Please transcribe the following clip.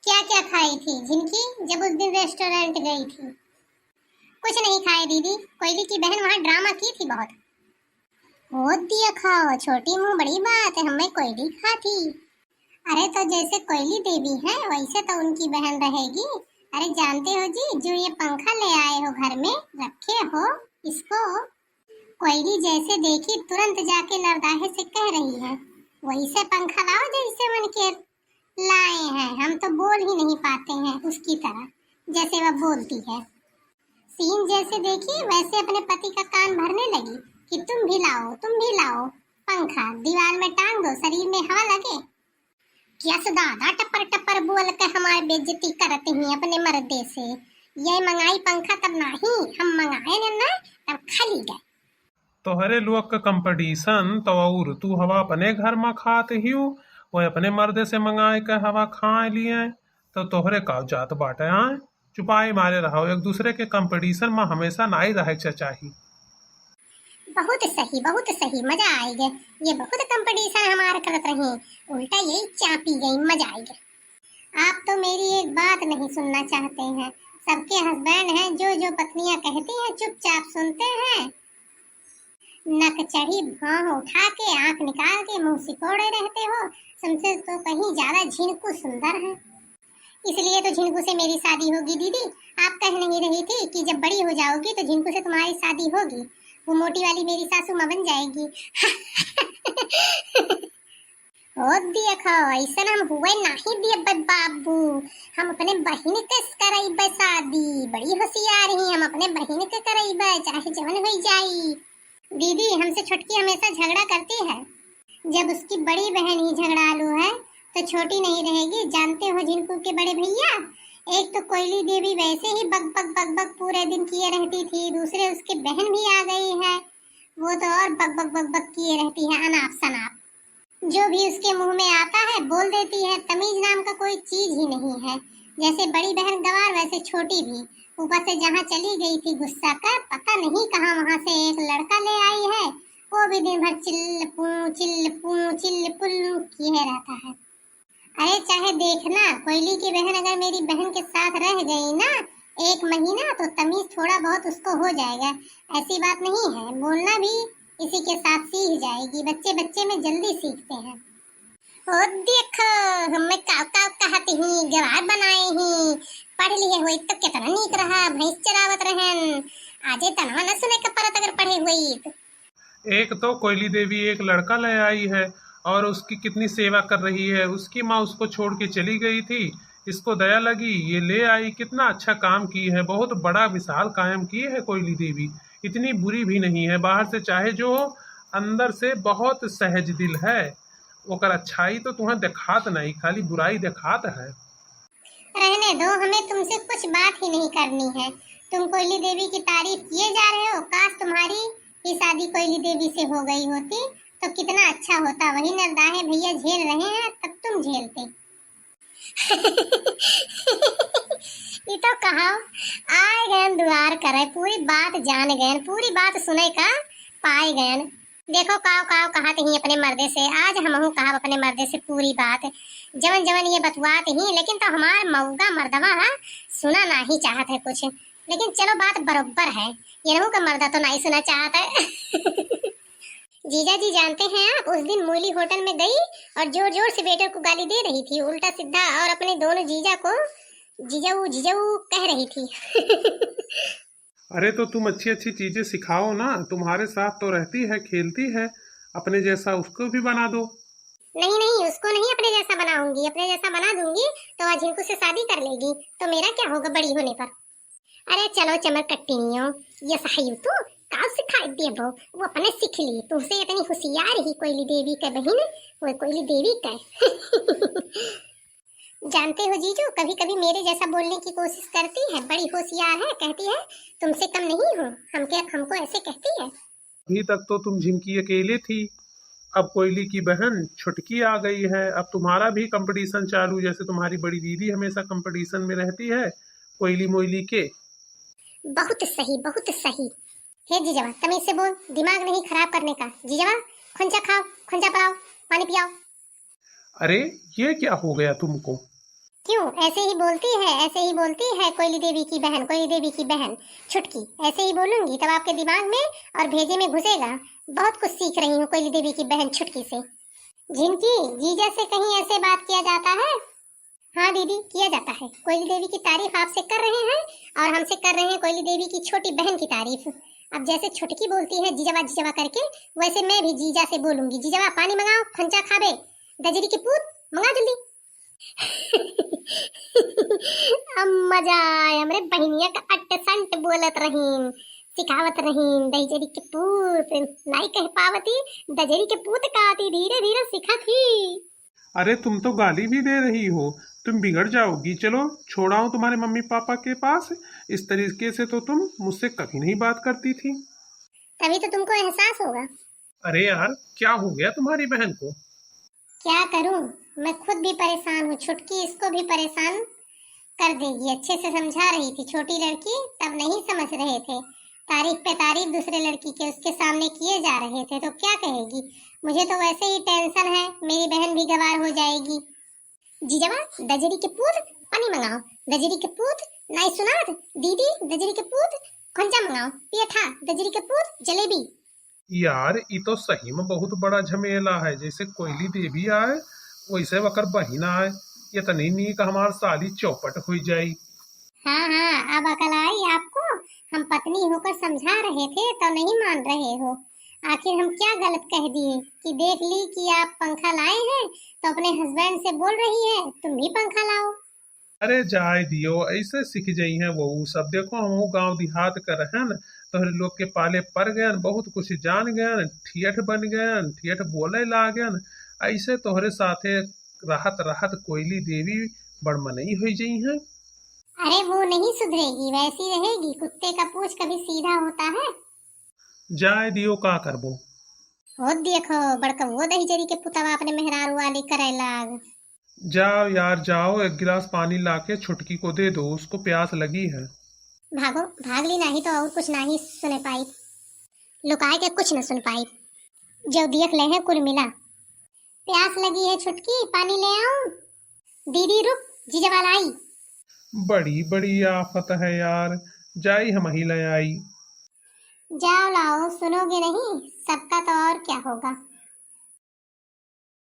क्या क्या खाई थी झिनकी जब उस दिन रेस्टोरेंट गई थी? कुछ नहीं खाए दीदी, कोयली की बहन वहाँ ड्रामा की थी बहुत। होत दिया खाओ, छोटी मुंह बड़ी बात है, हमें कोयली खा थी। अरे तो जैसे कोयली देवी है वैसे तो उनकी बहन रहेगी। अरे जानते हो जी, जो ये पंखा ले आए हो घर में रखे हो, इसको कोयली जैसे देखी तुरंत जाके नरदाहे से कह रही है वैसे पंखा लाओ जैसे मन के लाए हैं। हम तो बोल ही नहीं पाते हैं उसकी तरह जैसे वह बोलती है। सीन जैसे देखी वैसे अपने पति का कान भरने लगी कि तुम भी लाओ पंखा, दीवार में टांग दो, शरीर में हवा लगे। क्या दादा टपर टपर बोल कर हमारी बेइज्जती करते हैं अपने मर्दे से। ये मंगाई पंखा तब नहीं हम मंगाए ना, तब खाली गए। तोहरे लोग का कंपटीशन तो और तू हवा अपने घर में खाते ही वो अपने मर्दे से मंगाए के हवा खा लिए। तो तोहरे का जात बाटे आए, चुपाई मारे रहो, एक दूसरे के कंपटीशन में हमेशा नहीं रहे चाहिए। बहुत सही मजा आएगा। ये बहुत कंपटीशन हमारे करत रही, उल्टा यही चापी गई, मजा आएगा। आप तो मेरी एक बात नहीं सुनना चाहते हैं। सबके हस्बैंड हैं, जो जो पत्नियां कहती हैं चुपचाप सुनते हैं। नक चढ़ी भौं उठा के आंख निकाल के मुंह सिकोड़े रहते हो। तुमसे तो कहीं ज्यादा झिनकू सुंदर है, इसलिए तो झिनकू से मेरी शादी होगी दीदी। आप कह नहीं रही थी कि जब बड़ी हो जाओगी तो झिनकू से तुम्हारी शादी होगी, वो मोटी वाली मेरी सासू माँ बन जाएगी। हो दिया खाओ, ऐसा हम हुए नहीं दिए बाबू। हम अपने बहन के कराई शादी, बड़ी होशियार ही हम अपने बहन के कराई चाहे जवन हो जाई। दीदी हमसे छोटकी हमेशा झगड़ा करती है, जब उसकी बड़ी बहन ही झगड़ालू है तो छोटी नहीं रहेगी। जानते हो झिनकू के बड़े भैया, एक तो कोयली देवी वैसे ही बक बक बक बक पूरे दिन किए रहती थी, दूसरे उसकी बहन भी आ गई है, वो तो और बक बक बक बक किए रहती है अनाप शनाप। जो भी उसके मुंह में आता है बोल देती है, तमीज नाम का कोई चीज ही नहीं है। जैसे बड़ी बहन गवार वैसे छोटी भी। ऊपर से जहाँ चली गई थी गुस्सा कर, पता नहीं कहाँ वहाँ से एक लड़का ले आई है, वो भी दिन भर चिल्ल पुल्लू किए रहता है। अरे चाहे देखना, कोयली की बहन अगर मेरी बहन के साथ रह गई ना 1 महीना तो तमीज थोड़ा बहुत उसको हो जाएगा। ऐसी बात नहीं है, बोलना भी इसी के साथ सीख जाएगी। बच्चे बच्चे में जल्दी सीखते हैं। और देखो हमें काव काव कहती ही गवार बनाए ही, पढ़ लिए हुई तो कितना नीक रहा, भैंस चरावत रहन। आजे तनवा न सुने का परत अगर पढ़े हुई तो। एक तो कोयली देवी एक लड़का ले आई है और उसकी कितनी सेवा कर रही है। उसकी माँ उसको छोड़ के चली गई थी, इसको दया लगी, ये ले आई, कितना अच्छा काम की है, बहुत बड़ा विशाल कायम की है कोयली देवी। इतनी बुरी भी नहीं है, बाहर से चाहे जो हो, अंदर से बहुत सहज दिल है। ओकर अच्छाई तो तुम्हें दिखात नहीं, खाली बुराई दिखात है। रहने दो, हमें तुमसे कुछ बात ही नहीं करनी है। तुम कोयली देवी की तारीफ किए जा रहे हो, काश तुम्हारी ही शादी कोयली देवी से हो गई होती तो कितना अच्छा होता। वही नरदाहे भैया झेल रहे हैं तब तुम झेलते। ये तो कहा आए गए दुआर करे, पूरी बात जान गए, पूरी बात सुने का पाए गए। देखो काव काव कहते ही अपने मर्दे से, आज हमहू कहा अपने मर्दे से पूरी बात। जवन जवन ये बतवात ही, लेकिन तो हमार मऊगा मर्दवा है सुना नहीं चाहत है कुछ। लेकिन चलो बात बरोबर है, ये रहू का मर्दा तो नहीं सुना चाहता है। जीजा जी जानते हैं आप, उस दिन मूली होटल में गई और जोर जोर से वेटर को गाली दे रही थी उल्टा सीधा, और अपने दोनों जीजा को जीजाऊ कह रही थी। अरे तो तुम अच्छी अच्छी चीजें सिखाओ ना, तुम्हारे साथ तो रहती है, खेलती है, अपने जैसा उसको भी बना दो। नहीं नहीं, उसको नहीं अपने जैसा बनाऊंगी, अपने जैसा बना दूंगी तो आज झिनकू से शादी कर लेगी, तो मेरा क्या होगा बड़ी होने पर। अरे चलो चमर कट्टिनियो, ये सही तू काल सिखाई दिए बो, वो अपने सीख ली, तुमसे इतनी होशियार ही कोयली देवी का बहन, वो कोयली देवी का। जानते हो जीजू, कभी कभी मेरे जैसा बोलने की कोशिश करती है, बड़ी होशियार है, कहती है तुमसे कम नहीं हूँ, हमको ऐसे कहती है। अभी तक तो तुम झिनकी अकेले थी, अब कोयली की बहन छुटकी आ गई है, अब तुम्हारा भी कंपटीशन चालू, जैसे तुम्हारी बड़ी दीदी हमेशा कंपटीशन में रहती है कोयली मोयली के। बहुत सही बहुत सही। हे जीजावा तमीज से बोल, दिमाग नहीं खराब करने का। जीजावा खुंचा खाओ, खुंचा पलाओ, पानी पियाओ। अरे ये क्या हो गया तुमको? क्यों ऐसे ही बोलती है, ऐसे ही बोलती है कोयली देवी की बहन, कोयली देवी की बहन छुटकी, ऐसे ही बोलूंगी तब आपके दिमाग में और भेजे में घुसेगा। बहुत कुछ सीख रही हूँ कोयली देवी की बहन छुटकी से। जिनकी जीजा से कहीं ऐसे बात किया जाता है? हाँ दीदी, किया जाता है। कोयली देवी की तारीफ आपसे कर रहे हैं और हमसे कर रहे हैं कोयली देवी की छोटी बहन की तारीफ। अब जैसे छुटकी बोलती है जीजावा करके, वैसे मैं भी जीजा से बोलूंगी। जीजावा पानी मंगाओ, खंचा खाबे, गजरी की पूत मंगा जल्दी। अब मजा आए, हमरे बहनिया का अट्ट संट बोलत रहीन, सिखावत रहीन दहीजरी के पूत नहीं कह पावती, दजरी के पूत कहती, धीरे धीरे सीखा थी। अरे तुम तो गाली भी दे रही हो, तुम बिगड़ जाओगी। चलो छोड़ाओ तुम्हारे मम्मी पापा के पास। इस तरीके से तो तुम मुझसे कभी नहीं बात करती थी। तभी तो तुमको एहसास होगा। अरे यार, क्या हो गया तुम्हारी बहन को? क्या करूं, मैं खुद भी परेशान हूँ, छुटकी इसको भी परेशान कर देगी। अच्छे से समझा रही थी छोटी लड़की, तब नहीं समझ रहे थे। तारीफ पे तारीफ दूसरे लड़की के उसके सामने किए जा रहे थे, तो क्या कहेगी। मुझे तो वैसे ही टेंशन है, मेरी बहन भी गवार हो जाएगी। जीजावा दजरी के पूत पानी मंगाओ, दजरी के पूत नहीं सुनात, दीदी दजरी के पूत खंचा मंगाओ, पियठा दजरी के पूत जलेबी। यार ये तो सही में बहुत बड़ा झमेला है। जैसे कोयली देवी आए वैसे वकर बहिन आए, ये तो नहीं नीक हमार साली चौपट हो जाई। हाँ हाँ, अब अकल आई आपको। हम पत्नी होकर समझा रहे थे तो नहीं मान रहे हो। आखिर हम क्या गलत कह दिए कि देख ली कि आप पंखा लाए हैं तो अपने हस्बैंड से बोल रही है तुम भी पंखा लाओ। अरे जाए दियो, ऐसे सीख जाई हैं वो सब। देखो हम गांव देहात कर रहन, तोहरे लोग के पाले पड़ गए, बहुत कुछ जान गए, ठियठ बन गए, ठियठ बोले लागे। ऐसे तोहरे साथे राहत राहत कोयली देवी बड़मनई हो जाई हैं। अरे वो नहीं सुधरेगी, वैसी रहेगी। कुत्ते का पूंछ कभी सीधा होता है? जाए दियो, का करबो। हो देखो बड़का वो दहीजरी के पुतवा अपने मेहरारू वाली करे लाग। जाओ यार जाओ, एक गिलास पानी लाके छुटकी को दे दो, उसको प्यास लगी है। भागो, भाग ली नहीं तो और कुछ नहीं सुने पाई, लुकाए के कुछ न सुन पाई। जो देख ले है कुल मिला। प्यास लगी है छुटकी, पानी ले आऊं? दीदी रुक, जीजा वाला आई। बड़ी बड़ी आफत है यार, जाई हम ही ले आई। जाओ लाओ, सुनोगे नहीं, सबका तो और क्या होगा।